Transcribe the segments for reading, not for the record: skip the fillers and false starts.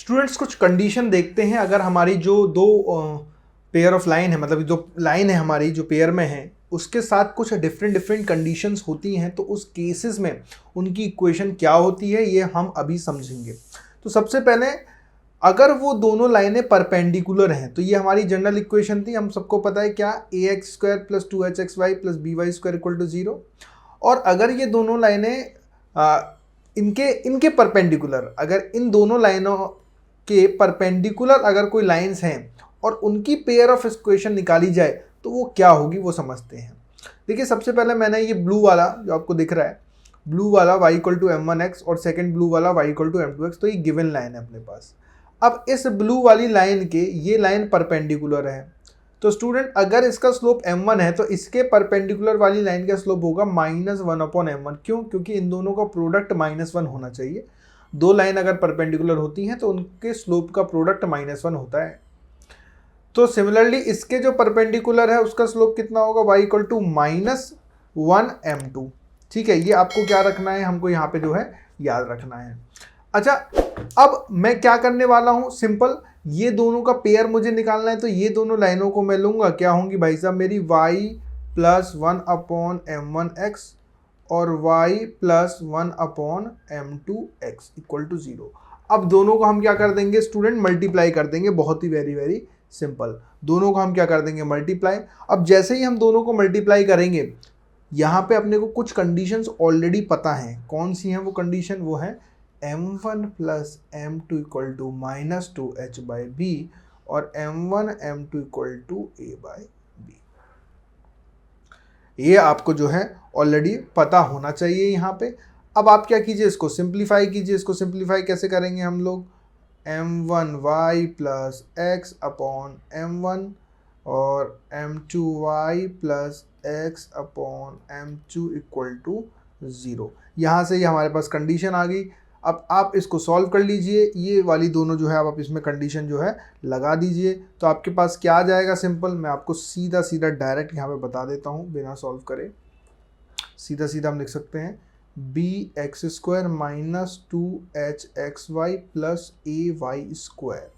Students कुछ condition देखते हैं, अगर हमारी जो दो पेयर ऑफ लाइन है, मतलब जो लाइन है हमारी जो पेयर में है उसके साथ कुछ डिफरेंट डिफरेंट कंडीशंस होती हैं, तो उस केसेस में उनकी इक्वेशन क्या होती है ये हम अभी समझेंगे। तो सबसे पहले अगर वो दोनों लाइनें परपेंडिकुलर हैं तो ये हमारी जनरल इक्वेशन थी, हम सबको पता है क्या, a x square plus 2hxy plus b y square equal to 0। और अगर ये दोनों लाइनें इनके इनके परपेंडिकुलर, अगर इन दोनों लाइनों के परपेंडिकुलर अगर कोई लाइंस हैं और उनकी पेयर ऑफ इक्वेशन निकाली जाए तो वो क्या होगी वो समझते हैं। देखिए सबसे पहले मैंने ये ब्लू वाला जो आपको दिख रहा है, ब्लू वाला y इक्वल टू m1x और सेकंड ब्लू वाला y इक्वल टू m2x, तो ये गिवन लाइन है अपने पास। अब इस ब्लू वाली लाइन के ये लाइन परपेंडिकुलर है, तो स्टूडेंट अगर इसका स्लोप m1 है तो इसके परपेंडिकुलर वाली लाइन का स्लोप होगा -1/m1। क्यों? क्योंकि इन दोनों का प्रोडक्ट -1 होना चाहिए। दो लाइन अगर परपेंडिकुलर होती हैं तो उनके स्लोप का प्रोडक्ट -1 होता है। तो सिमिलरली इसके जो परपेंडिकुलर है उसका स्लोप कितना होगा, y इक्वल टू -1m2। ठीक है, ये आपको क्या रखना है, हमको यहाँ पे जो है याद रखना है। अच्छा, अब मैं क्या करने वाला हूँ, सिंपल ये दोनों का पेयर मुझे निकालना है, तो ये दोनों लाइनों को मैं लूँगा, क्या होंगी भाई साहब, मेरी y प्लस 1/m1x और y plus 1/m2x equal to 0। अब दोनों को हम क्या कर देंगे स्टूडेंट, मल्टीप्लाई कर देंगे, बहुत ही वेरी सिंपल। दोनों को हम क्या कर देंगे, मल्टीप्लाई। अब जैसे ही हम दोनों को मल्टीप्लाई करेंगे, यहाँ पे अपने को कुछ कंडीशंस ऑलरेडी पता हैं। कौन सी हैं वो कंडीशन, वो है m1 plus m2 equal to -2h/b और m1 m2 equal to a/b। ये आपको जो है ऑलरेडी पता होना चाहिए यहाँ पे। अब आप क्या कीजिए, इसको सिंप्लीफाई कीजिए। इसको सिंप्लीफाई कैसे करेंगे हम लोग, m1y plus x upon m1 और m2y plus x upon m2 equal to 0। यहाँ से ये हमारे पास कंडीशन आ गई। अब आप इसको सॉल्व कर लीजिए, ये वाली दोनों जो है आप इसमें कंडीशन जो है लगा दीजिए, तो आपके पास क्या आ जाएगा, सिंपल मैं आपको सीधा सीधा डायरेक्ट यहाँ पे बता देता हूँ बिना सॉल्व करे। सीधा सीधा हम लिख सकते हैं bx square minus 2hxy plus ay square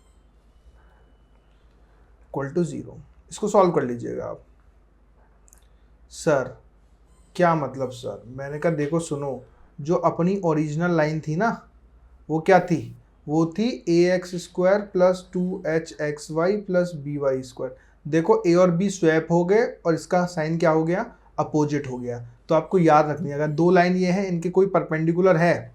equal to 0। इसको सॉल्व कर लीजिएगा आप। सर क्या मतलब सर, मैंने कहा देखो सुनो, जो अपनी ओरिजिनल लाइन थी ना वो क्या थी, वो थी ax square plus 2hxy plus by square. देखो a और b स्वैप हो गए और इसका साइन क्या हो गया, अपोजिट हो गया। तो आपको याद रखनी है, अगर दो लाइन ये है इनके कोई परपेंडिकुलर है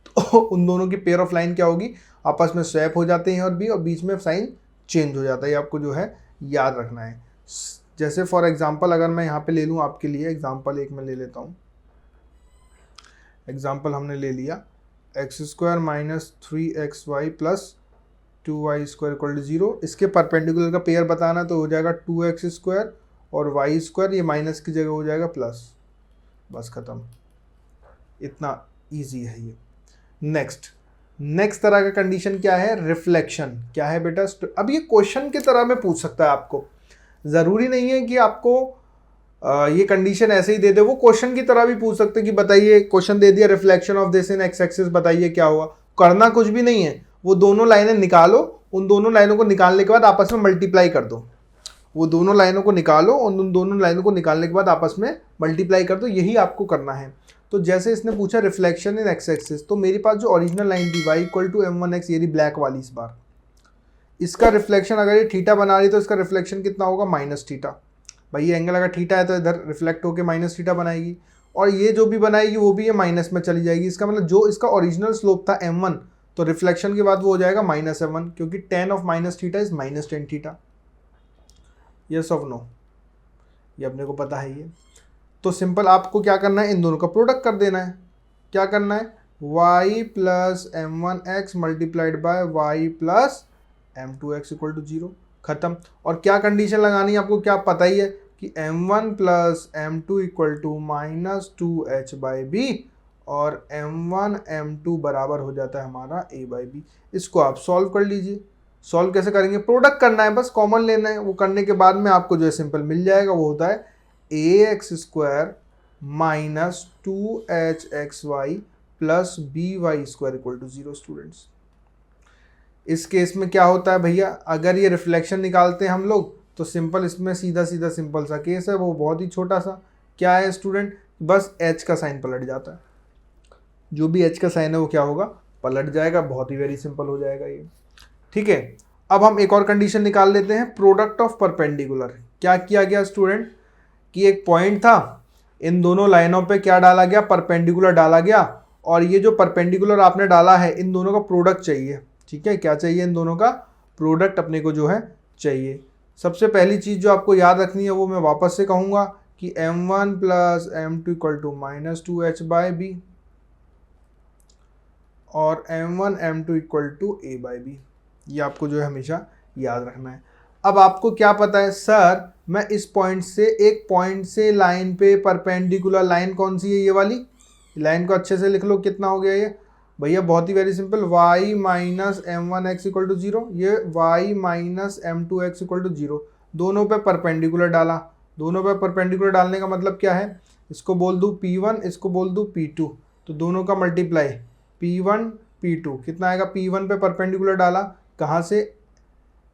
तो उन दोनों की पेयर ऑफ लाइन क्या होगी, आपस में स्वैप हो जाते हैं और बीच में साइन चेंज हो जाता है। ये आपको जो है याद रखना है। जैसे फॉर एग्जांपल अगर मैं यहाँ पे ले लूँ आपके लिए एग्जांपल एक मैं ले लेता हूँ। एग्जांपल हमने ले लिया x square minus 3xy plus 2y square equal to 0। इसके परपेंडिकुलर का पेयर बताना तो हो जाएगा 2x स्क्वायर और y स्क्वायर, ये माइनस की जगह हो जाएगा प्लस, बस खत्म। इतना इजी है ये। नेक्स्ट तरह का कंडीशन क्या है, रिफ्लेक्शन। क्या है बेटा, अब ये क्वेश्चन की तरह में पूछ सकता है आपको, ज़रूरी नहीं है कि आपको ये कंडीशन ऐसे ही दे दे, वो क्वेश्चन की तरह भी पूछ सकते हैं कि बताइए, क्वेश्चन दे दिया reflection of this in x axis, बताइए क्या हुआ। करना कुछ भी नहीं है, वो दोनों लाइनें निकालो, उन दोनों लाइनों को निकालने के बाद आपस में मल्टीप्लाई कर दो। वो दोनों लाइनों को निकालो, उन दोनों लाइनों को निकालने के बाद आपस में मल्टीप्लाई कर दो, यही आपको करना है। तो जैसे इसने पूछा रिफ्लेक्शन इन एक्स एक्सिस, तो मेरे पास जो ओरिजिनल लाइन थी y इक्वल टू m1x, ये ब्लैक वाली, इस बार इसका रिफ्लेक्शन अगर ये थीटा बना रही तो इसका रिफ्लेक्शन कितना होगा, माइनस थीटा। भाई ये एंगल अगर थीटा है तो इधर रिफ्लेक्ट होकर माइनस थीटा बनाएगी, और ये जो भी बनाएगी वो भी ये माइनस में चली जाएगी। इसका मतलब जो इसका ओरिजिनल स्लोप था m1, तो रिफ्लेक्शन के बाद वो हो जाएगा -m1, क्योंकि tan of minus theta is minus ten theta. Yes of no, ये अपने को पता है ये। तो सिंपल आपको क्या करना है, इन दोनों का प्रोडक्ट कर देना है। क्या करना है, y plus m1x multiplied by y plus m2x equal to 0, खत्म। और क्या कंडीशन लगानी है आपको, क्या पता ही है कि m1 plus m2 equal to -2h/b और m1 m2 बराबर हो जाता है हमारा a/b। इसको आप सॉल्व कर लीजिए। सॉल्व कैसे करेंगे, प्रोडक्ट करना है, बस कॉमन लेना है। वो करने के बाद में आपको जो है सिंपल मिल जाएगा, वो होता है ax square minus 2hxy plus by square equal to 0 students. इस केस में क्या होता है भैया, अगर ये रिफ्लेक्शन निकालते हैं हम लोग तो सिंपल इसमें सीधा सीधा सिंपल सा केस है, वो बहुत ही छोटा सा। क्या है स्टूडेंट, बस एच का साइन पलट जाता है, जो भी एच का साइन है वो क्या होगा, पलट जाएगा। बहुत ही वेरी सिंपल हो जाएगा ये। ठीक है, अब हम एक और कंडीशन निकाल लेते हैं, प्रोडक्ट ऑफ परपेंडिकुलर। क्या किया गया स्टूडेंट कि एक पॉइंट था, इन दोनों लाइनों पे क्या डाला गया, परपेंडिकुलर डाला गया, और ये जो परपेंडिकुलर आपने डाला है इन दोनों का प्रोडक्ट चाहिए। ठीक है, क्या चाहिए, इन दोनों का प्रोडक्ट अपने को जो है चाहिए। सबसे पहली चीज जो आपको याद रखनी है वो मैं वापस से कहूंगा कि m1 plus m2 equal to -2h/b और m1 m2 equal to a/b। ये आपको जो है हमेशा याद रखना है। अब आपको क्या पता है, सर मैं इस पॉइंट से, एक पॉइंट से लाइन पे परपेंडिकुलर लाइन कौन सी है, ये वाली लाइन को अच्छे से लिख लो। कितना हो गया ये भैया, बहुत ही very simple, y minus m1x equal to 0, ये y minus m2x equal to 0। दोनों पे परपेंडिकुलर डाला, दोनों पे परपेंडिकुलर डालने का मतलब क्या है, इसको बोल दूँ P1, इसको बोल दूँ P2, तो दोनों का मल्टीप्लाई P1 P2 कितना आएगा, P1 पे परपेंडिकुलर डाला, कहाँ से,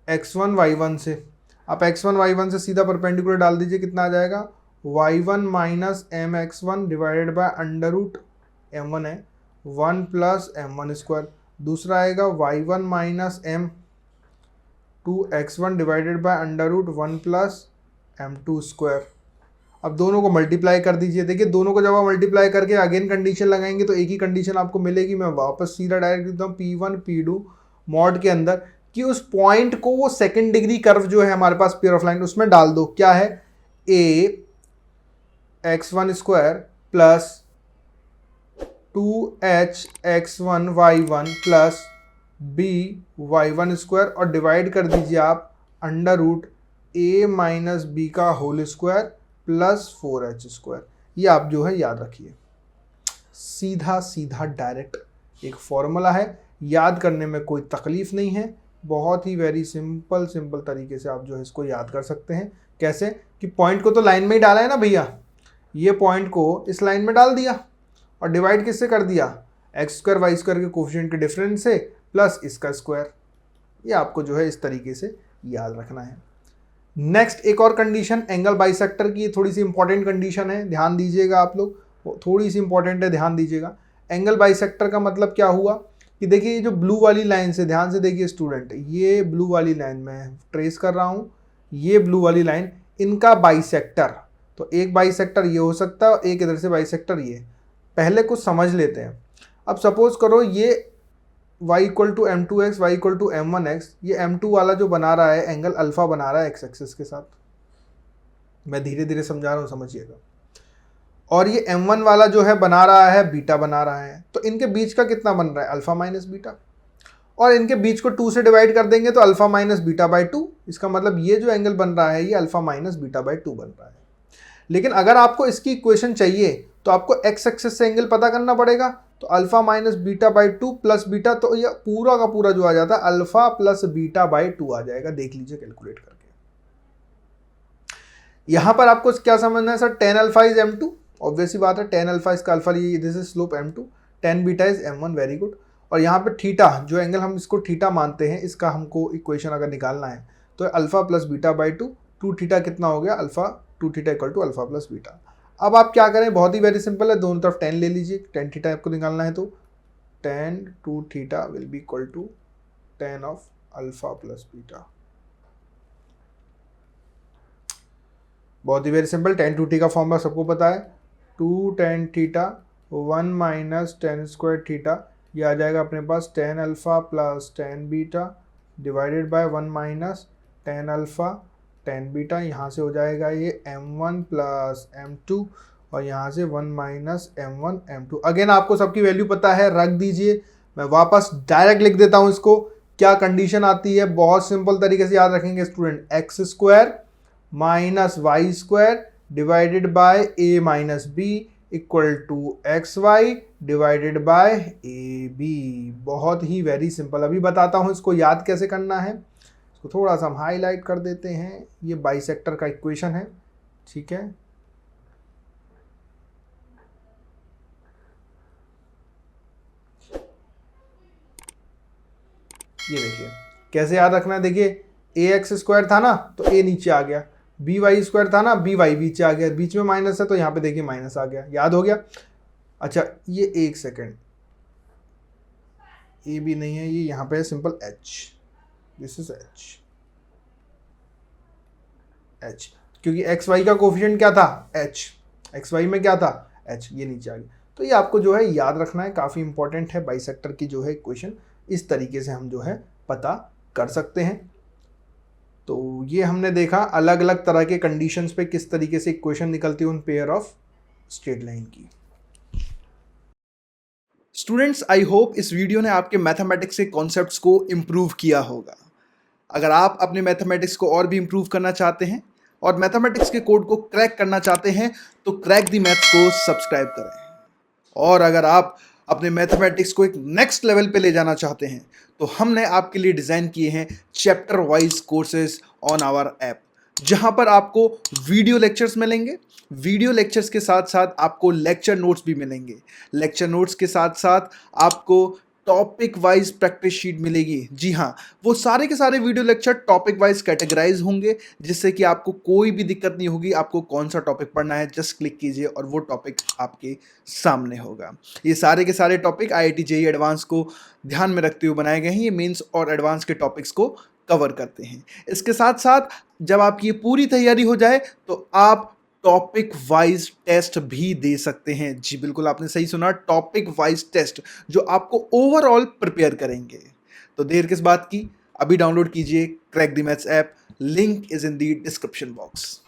x1 y1 से। आप x1 y1 से सीधा परपेंडिकुलर डाल दीजिए, कितना आ जाएगा, y1 minus mx1 divided by under root m1 है 1 प्लस m1 स्क्वायर। दूसरा आएगा y1 minus m2x1 divided by under root 1 plus m2 square. अब दोनों को मल्टीप्लाई कर दीजिए। देखिए दोनों को जब आप मल्टीप्लाई करके अगेन कंडीशन लगाएंगे तो एक ही कंडीशन आपको मिलेगी। मैं वापस सीधा डायरेक्ट देता हूँ P1 P2 मॉड के अंदर कि उस पॉइंट को वो सेकंड डिग्री कर्व जो है हमारे पास पेयर ऑफ लाइन उसमें डाल दो। क्या है, a x1 square plus 2h x1 y1 plus b y1 square और डिवाइड कर दीजिए आप under root a minus b का whole square plus 4h square. ये आप जो है याद रखिए, सीधा सीधा डायरेक्ट एक फॉर्मूला है, याद करने में कोई तकलीफ नहीं है, बहुत ही वेरी सिंपल तरीके से आप जो है इसको याद कर सकते हैं। कैसे कि पॉइंट को तो लाइन में ही डाला है ना भैया, ये पॉइंट को इस लाइन में डाल दिया और डिवाइड किससे कर दिया, एक्स स्क्वायर वाई स्क्वायर के कोफिशिएंट के डिफरेंस से प्लस इसका स्क्वायर। ये आपको जो है इस तरीके से याद रखना है। नेक्स्ट एक और कंडीशन एंगल बाइसेक्टर की, थोड़ी सी इंपॉर्टेंट कंडीशन है, ध्यान दीजिएगा आप लोग, थोड़ी सी इंपॉर्टेंट है, ध्यान दीजिएगा। एंगल बाइसेक्टर का मतलब क्या हुआ कि देखिए ये जो ब्लू वाली लाइन से, ध्यान से देखिए स्टूडेंट, ये ब्लू वाली लाइन मैं ट्रेस कर रहा हूँ, ये ब्लू वाली लाइन, इनका बाइसेक्टर, तो एक बाइसेक्टर ये हो सकता है और एक इधर से बाइसेक्टर ये। पहले कुछ समझ लेते हैं। अब सपोज करो ये y equal to m2x, y equal to m1x, ये m2 वाला जो बना रहा है एंगल अल्फा बना रहा है x एक्सिस के साथ, मैं धीरे धीरे समझा रहा हूँ, समझिएगा। और ये m1 वाला जो है बना रहा है बीटा बना रहा है, तो इनके बीच का कितना बन रहा है, अल्फा माइनस बीटा, और इनके बीच को 2 से डिवाइड कर देंगे तो अल्फा माइनस बीटा बाई 2। इसका मतलब ये जो एंगल बन रहा है ये अल्फा माइनस बीटा बाई 2 बन रहा है। लेकिन अगर आपको इसकी इक्वेशन चाहिए तो आपको x एक्सिस से एंगल पता करना पड़ेगा, तो alpha minus beta by 2 plus beta, तो ये पूरा का पूरा जो आ जाता है अल्फा प्लस बीटा बाई 2 आ जाएगा। देख लीजिए कैलकुलेट करके। यहां पर आपको क्या समझना है sir, tan alpha is m2, obvious सी बात है, tan अल्फा इसका अल्फा लिए, this is slope m2, tan beta is m1, very good. और यहाँ पे थीटा जो एंगल हम इसको थीटा मानते हैं, इसका हमको इक्वेशन अगर निकालना है तो alpha plus beta by 2, 2 theta कितना हो गया, alpha 2 theta equal to alpha plus beta. अब आप क्या करें, बहुत ही वेरी सिंपल है, दोनों तरफ tan ले लीजिए, tan थीटा आपको निकालना है तो tan 2 theta will be equal to tan of alpha plus beta. बहुत ही वेरी सिंपल, tan 2 थीटा का फॉर्मूला सबको पता है, 2 tan theta 1 minus tan square theta, ये आ जाएगा अपने पास tan alpha plus tan beta divided by 1 minus tan alpha tan beta. यहाँ से हो जाएगा ये m1 प्लस m2 और यहाँ से 1 माइनस m1 m2। अगेन आपको सबकी वैल्यू पता है, रख दीजिए, मैं वापस डायरेक्ट लिख देता हूँ इसको। क्या कंडीशन आती है, बहुत सिंपल तरीके से याद रखेंगे student, x square minus y square divided by a minus B equal to x y divided by A B. बहुत ही वेरी सिंपल। अभी बताता हूँ इसको याद कैसे करना है, इसको थोड़ा सा हम हाईलाइट कर देते हैं। ये बाइसेक्टर का इक्वेशन है, ठीक है। ये देखिए कैसे याद रखना है, देखिए ए एक्स स्क्वायर था ना तो ए नीचे आ गया, बी वाई स्क्वायर था ना बी वाई नीचे आ गया, बीच में माइनस है तो यहाँ पे देखिए माइनस आ गया, याद हो गया। अच्छा ये एक सेकेंड, ए भी नहीं है, ये यहाँ पे है simple H, this is H, H क्योंकि एक्स वाई का कोफिशिएंट क्या था एच, एक्स वाई में क्या था एच, ये नीचे आ गया। तो ये आपको जो है याद रखना है, काफ़ी इंपॉर्टेंट है बाइसेक्टर की जो है इक्वेशन, इस तरीके से हम जो है पता कर सकते हैं। तो ये हमने देखा अलग अलग तरह के कंडीशंस पे किस तरीके से इक्वेशन निकलती है उन पेयर ऑफ स्ट्रेट लाइन की। स्टूडेंट्स, आई होप इस वीडियो ने आपके मैथमेटिक्स के कॉन्सेप्ट्स को इम्प्रूव किया होगा। अगर आप अपने मैथमेटिक्स को और भी इम्प्रूव करना चाहते हैं और मैथमेटिक्स के कोड को क्रैक करना चाहते हैं तो क्रैक दी मैथ्स को सब्सक्राइब करें। और अगर आप अपने मैथमेटिक्स को एक नेक्स्ट लेवल पे ले जाना चाहते हैं तो हमने आपके लिए डिज़ाइन किए हैं chapter wise courses on our app, जहां पर आपको वीडियो लेक्चर्स मिलेंगे, वीडियो लेक्चर्स के साथ साथ आपको लेक्चर नोट्स भी मिलेंगे, लेक्चर नोट्स के साथ साथ आपको टॉपिक वाइज प्रैक्टिस शीट मिलेगी। जी हाँ, वो सारे के सारे video lecture topic wise categorize होंगे, जिससे कि आपको कोई भी दिक्कत नहीं होगी। आपको कौन सा टॉपिक पढ़ना है जस्ट क्लिक कीजिए और वो टॉपिक आपके सामने होगा। ये सारे के सारे टॉपिक IIT JEE एडवांस को ध्यान में रखते हुए बनाए गए हैं। ये मेंस और एडवांस के टॉपिक्स को कवर करते हैं। इसके साथ साथ जब आपकी ये पूरी तैयारी हो जाए तो आप टॉपिक वाइज टेस्ट भी दे सकते हैं। जी बिल्कुल, आपने सही सुना, टॉपिक वाइज टेस्ट जो आपको ओवरऑल प्रिपेयर करेंगे। तो देर किस बात की, अभी डाउनलोड कीजिए crack the maths app, link is in the description box.